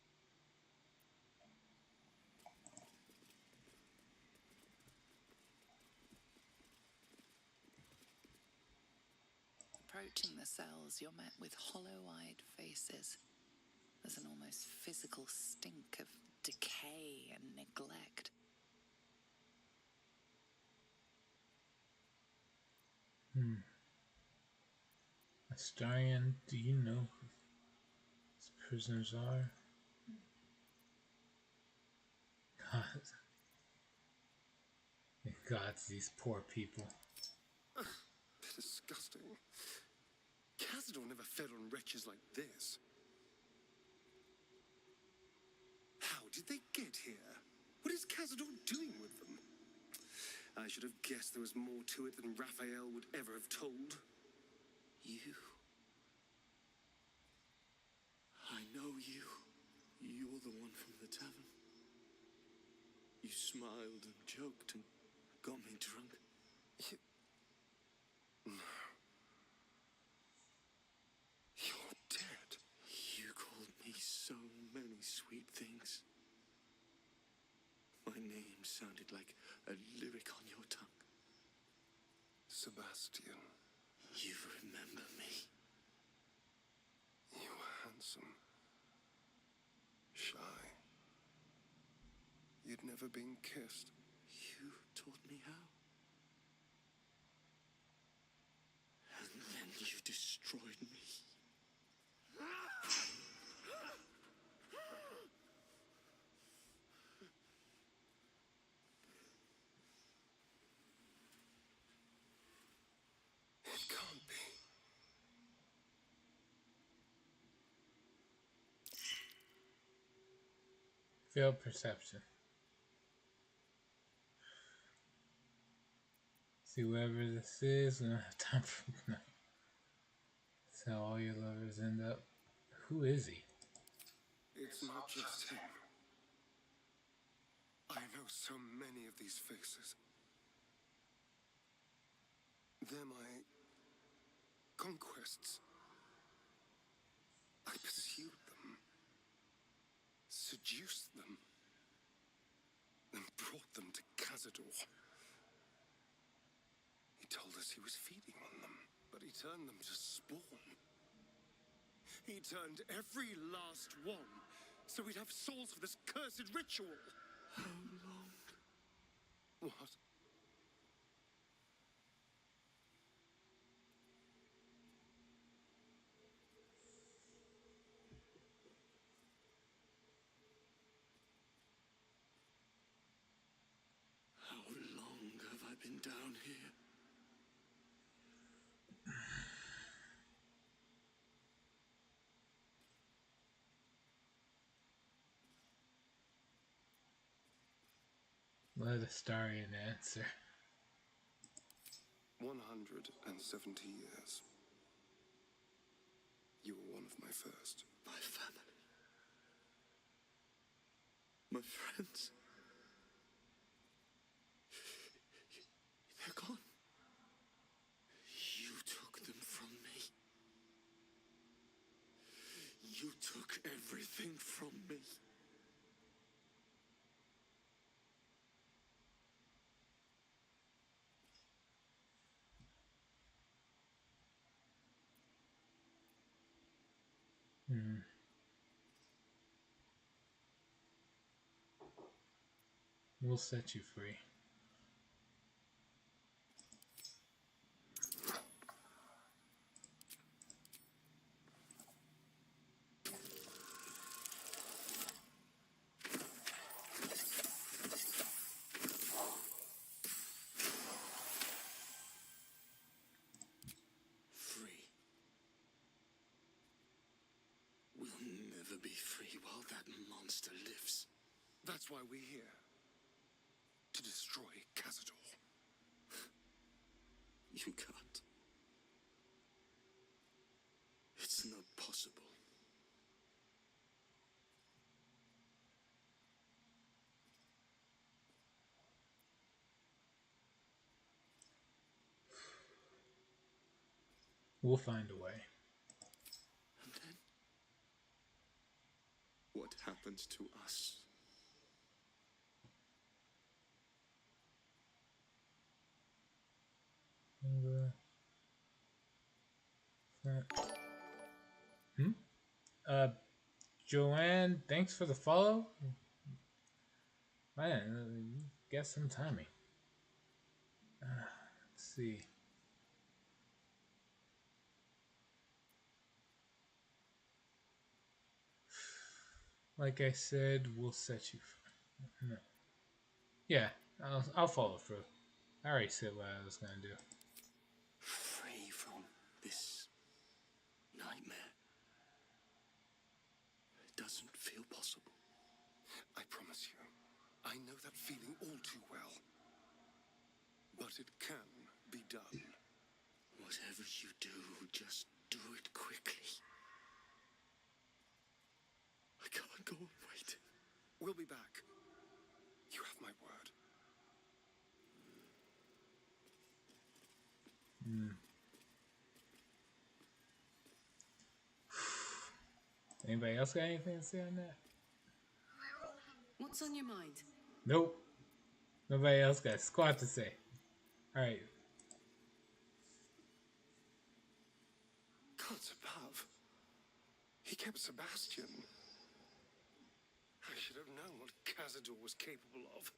Approaching the cells, you're met with hollow-eyed faces. There's an almost physical stink of decay and neglect. Astarion, do you know who these prisoners are? God, these poor people. Disgusting. Cazador never fed on wretches like this. How did they get here? What is Cazador doing with them? I should have guessed there was more to it than Raphael would ever have told. You. I know you. You're the one from the tavern. You smiled and joked and got me drunk. No. You're dead. You called me so many sweet things. My name sounded like a lyric on your tongue. Sebastian, You remember me. you were handsome. Shy. You'd never been kissed. You taught me how. And then you destroyed me. It can't be. Failed perception. See, whoever this is, we don't have time for no. That's how all your lovers end up. Who is he? It's not just him. I know so many of these faces. They're my conquests. I pursued them, seduced them, and brought them to Cazador. He told us he was feeding on them, but he turned them to spawn. He turned every last one, so we'd have souls for this cursed ritual. How long? What? How long have I been down here? Let Astarion answer. 170 years. You were one of my first. My family. My friends. They're gone. everything from me. We'll set you free. Free. We'll never be free while that monster lives. That's why we're here. To destroy Cazador. You can't. It's not possible. We'll find a way. And then, what happens to us? Joanne, thanks for the follow. Man, you get some timing. Let's see. Like I said, we'll set you free. No. Yeah, I'll follow through. I already said what I was gonna do. Free from this nightmare. It doesn't feel possible. I promise you, I know that feeling all too well. But it can be done. Whatever you do, just do it quickly. I can't go on waiting. We'll be back. You have my word. Anybody else got anything to say on that? What's on your mind? Nope. Nobody else got squat to say. Alright. Gods above. He kept Sebastian. I should have known what Cazador was capable of.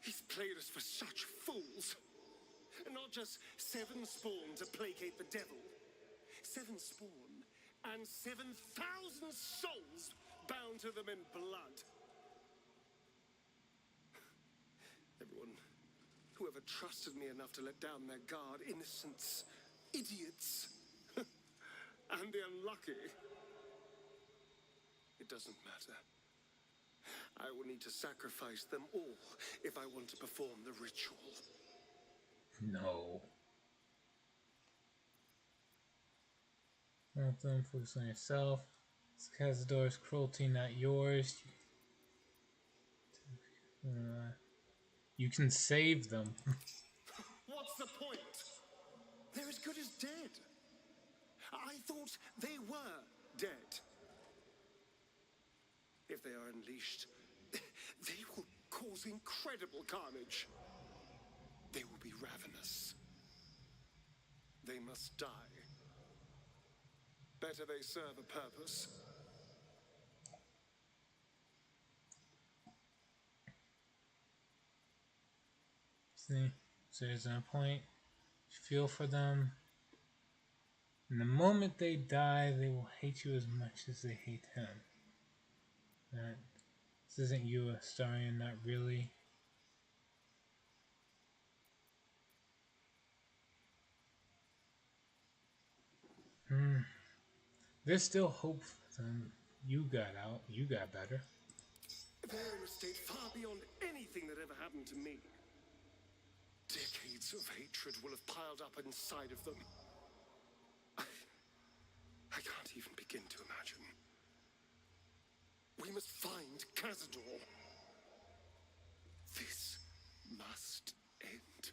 He's played us for such fools. And not just 7 spawn to placate the devil. 7 spawn and 7,000 souls bound to them in blood. Everyone, whoever trusted me enough to let down their guard, innocents, idiots, and the unlucky. It doesn't matter. I will need to sacrifice them all if I want to perform the ritual. No. Don't focus on yourself. It's Cazador's cruelty, not yours. You can save them. What's the point? They're as good as dead. I thought they were dead. If they are unleashed, they will cause incredible carnage. They will be ravenous. They must die. Better they serve a purpose. See? So there's no point. You feel for them. And the moment they die, they will hate you as much as they hate him. That this isn't you, Astarion, not really. There's still hope for them. You got out. You got better. They're in a state far beyond anything that ever happened to me. Decades of hatred will have piled up inside of them. I can't even begin to imagine. We must find Cazador. This must end.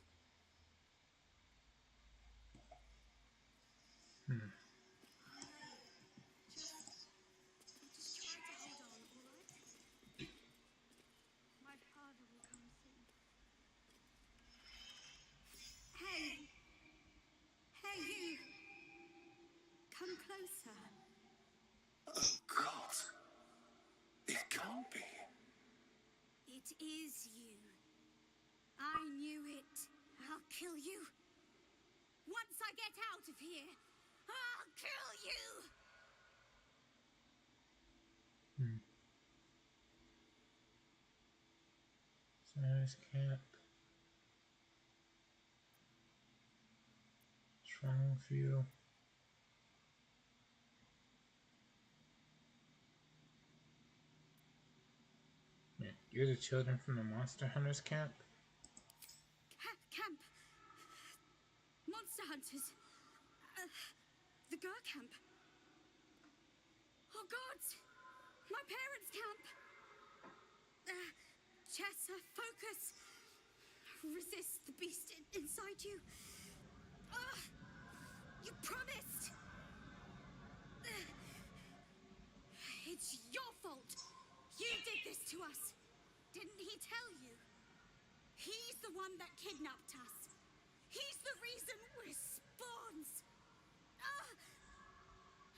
Come closer. Oh, God. It can't be. It is you. I knew it. I'll kill you. Once I get out of here, I'll kill you! Science camp. Strong view. Yeah, you're the children from the Monster Hunters camp? Camp. Monster hunters. The Gur camp. Oh, gods! My parents' camp. Chessa, focus. Resist the beast inside you. You promised. It's your fault. You did this to us. Didn't he tell you? He's the one that kidnapped us. He's the reason we're spawns.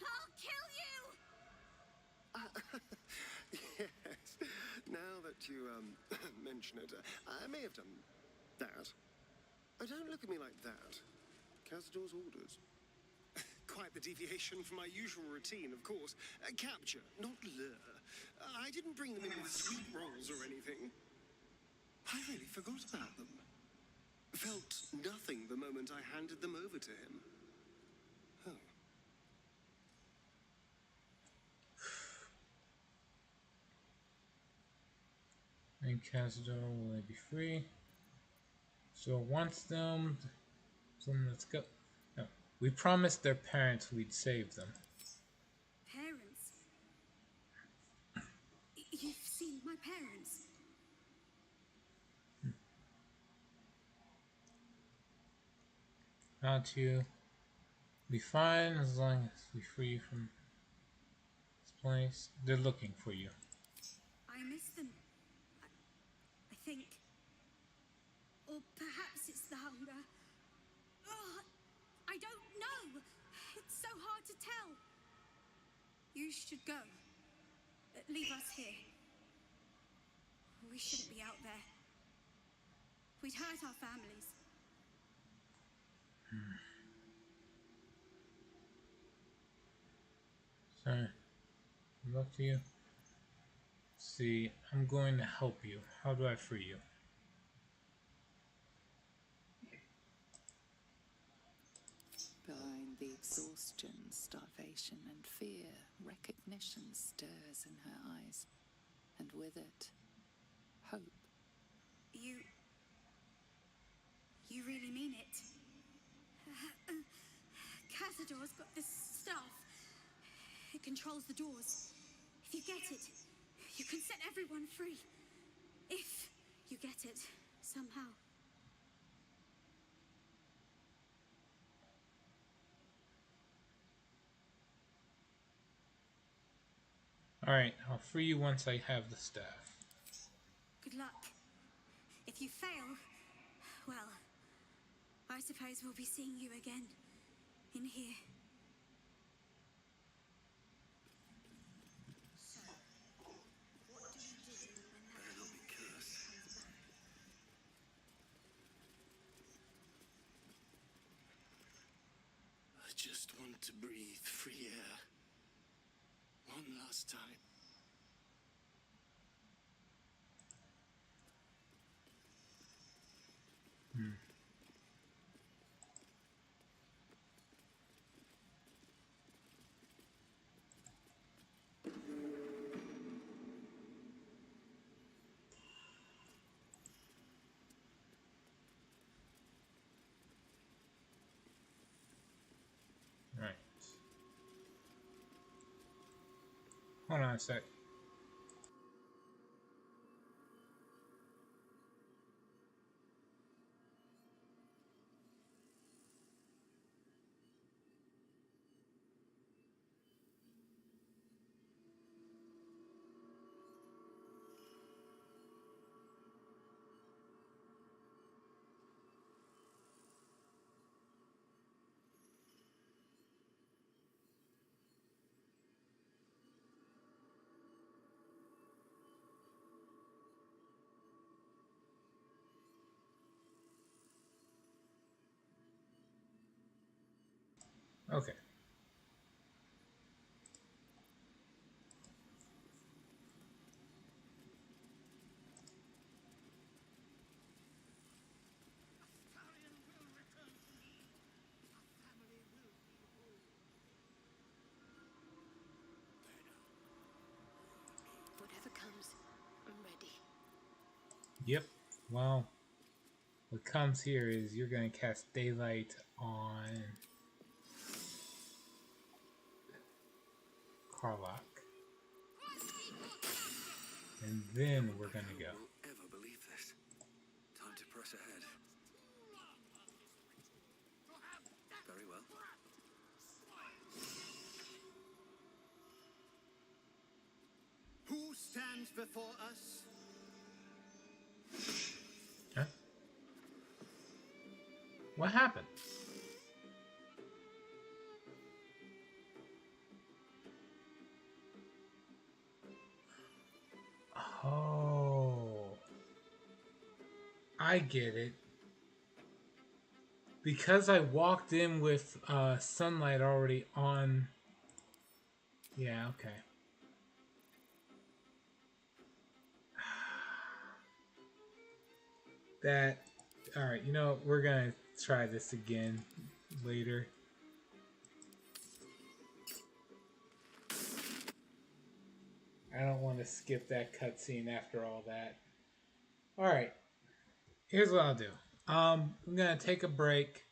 I'll kill you! Yes. Now that you mention it, I may have done that. Don't look at me like that. Cazador's orders. Quite the deviation from my usual routine, of course. Capture, not lure. I didn't bring them in with sweet rolls or anything. I really forgot about them. Felt nothing the moment I handed them over to him. Oh. And Cazador, will they be free? So wants them. So let's go. No, we promised their parents we'd save them. Parents? You've seen my parents? Not you. Be fine as long as we free you from this place. They're looking for you. I miss them. I think. Or perhaps it's the hunger. I don't know. It's so hard to tell. You should go. Leave us here. We shouldn't be out there. We'd hurt our families. Sorry. Look to you. See, I'm going to help you. How do I free you? Behind the exhaustion, starvation, and fear, recognition stirs in her eyes, and with it, hope. You really mean it? Cazador's got this staff. It controls the doors. If you get it, you can set everyone free. If you get it, somehow. Alright, I'll free you once I have the staff. Good luck. If you fail, well, I suppose we'll be seeing you again in here. So, what do we do when that comes back? I just want to breathe free air. One last time. Right. Hold on a sec. Okay. Whatever comes, I'm ready. Yep. Well, what comes here is you're going to cast Daylight on Carlock. And then we're going to go. Who will ever believe this? Time to press ahead. Very well. Who stands before us? Huh? What happened? Oh. I get it. Because I walked in with sunlight already on. Yeah, okay. That. Alright, you know, we're gonna try this again later. I don't want to skip that cutscene after all that. Alright, here's what I'll do. I'm gonna take a break.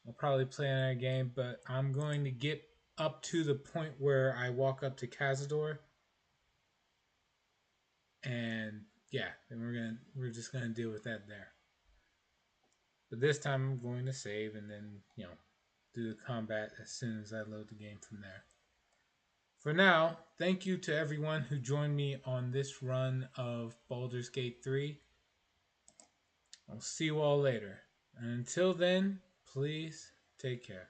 I'll probably play another game, but I'm going to get up to the point where I walk up to Cazador. And yeah, then we're just gonna deal with that there. But this time I'm going to save and then, you know, do the combat as soon as I load the game from there. For now, thank you to everyone who joined me on this run of Baldur's Gate 3. I'll see you all later. And until then, please take care.